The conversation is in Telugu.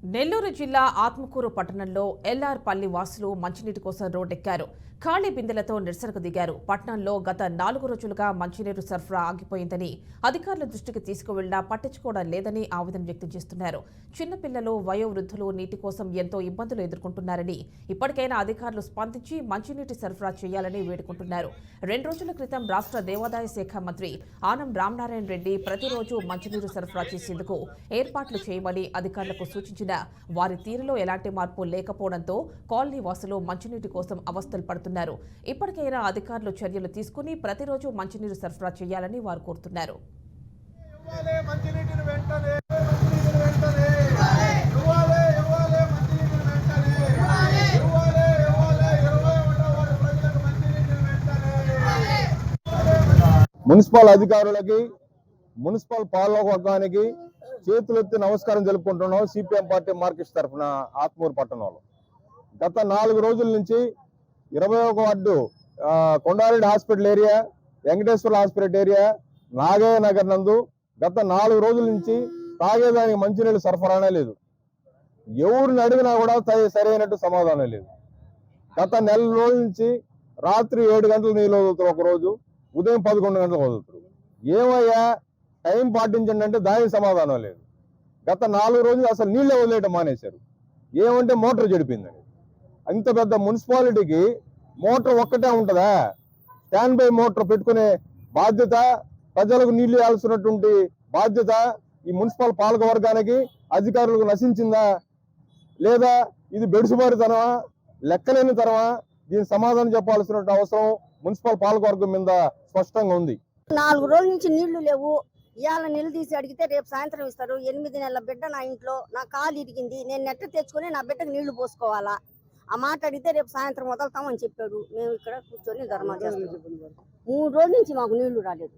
నెల్లూరు జిల్లా ఆత్మకూరు పట్టణంలో ఎల్ఆర్ పల్లి వాసులు మంచినీటి కోసం రోడ్డెక్కారు. ఖాళీ బిందెలతో నిరసనకు దిగారు. పట్టణంలో గత 4 రోజులుగా మంచినీరు సరఫరా ఆగిపోయిందని అధికారుల దృష్టికి తీసుకువెళ్లినా పట్టించుకోవడం లేదని ఆవేదన వ్యక్తం చేస్తున్నారు. చిన్నపిల్లలు, వయోవృద్ధులు నీటి కోసం ఎంతో ఇబ్బందులు ఎదుర్కొంటున్నారని, ఇప్పటికైనా అధికారులు స్పందించి మంచినీటి సరఫరా చేయాలని వేడుకుంటున్నారు. 2 రోజుల క్రితం రాష్ట్ర దేవాదాయ శాఖ మంత్రి ఆనం రామనారాయణ రెడ్డి ప్రతిరోజు మంచినీరు సరఫరా చేసేందుకు ఏర్పాట్లు చేయమని అధికారులకు సూచించిన వారి తీరులో ఎలాంటి మార్పు లేకపోవడంతో కాలనీ వాసులు మంచినీటి కోసం అవస్థలు పడుతున్నారు. ఇప్పటికైనా అధికారులు చర్యలు తీసుకుని ప్రతిరోజు మంచినీరు సరఫరా చేయాలని వారు కోరుతున్నారు. మున్సిపల్ అధికారులకి, మున్సిపల్ పాలకవర్గానికి చేతులెత్తి నమస్కారం తెలుపుకుంటున్నాం. సిపిఎం పార్టీ మార్కెట్స్ తరఫున ఆత్మూరు పట్టణంలో గత 4 రోజుల నుంచి 21 ward Kondareddy hospital area, Venkateswara hospital area, Nagaiah Nagar నందు గత 4 రోజుల నుంచి తాగేదానికి మంచినీళ్ళు సరఫరానే లేదు. ఎవరిని అడిగినా కూడా సరైనట్టు సమాధానం లేదు. గత నెల రోజుల నుంచి రాత్రి 7 గంటలు నీళ్ళు వదులుతారు, ఒకరోజు ఉదయం 11 గంటలకు వదులుతారు. ఏమయ్యా టైం పాటించండి అంటే దానికి సమాధానం లేదు. గత 4 రోజులు అసలు నీళ్ళే వదిలేయటం మానేశారు. ఏమంటే మోటార్ చెడిపోయిందని. ఇంత పెద్ద మున్సిపాలిటీకి మోటార్ ఒక్కటే ఉంటుందా? స్టాండ్ బై మోటార్ పెట్టుకునే బాధ్యత, ప్రజలకు నీళ్లు ఇవ్వాల్సినటువంటి బాధ్యత ఈ మున్సిపల్ పాలక వర్గానికి, అధికారులకు నశించిందా లేదా? ఇది బెడుసుబారితనమా, లెక్కలేని తరమా? దీని సమాధానం చెప్పాల్సిన అవసరం మున్సిపల్ పాలకవర్గం మీద స్పష్టంగా ఉంది. 4 రోజుల నుంచి నీళ్లు లేవు. ఇవాళ నీళ్ళు తీసి అడిగితే రేపు సాయంత్రం ఇస్తారు. 8 నెలల బిడ్డ నా ఇంట్లో, నా కాలు ఇరిగింది, నేను నెట్ట తెచ్చుకొని నా బిడ్డకు నీళ్లు పోసుకోవాలా? ఆ మాట అడిగితే రేపు సాయంత్రం వదులుతామని చెప్పాడు. మేము ఇక్కడ కూర్చొని ధర్మా చేస్తాం. 3 రోజుల నుంచి మాకు నీళ్లు రాలేదు.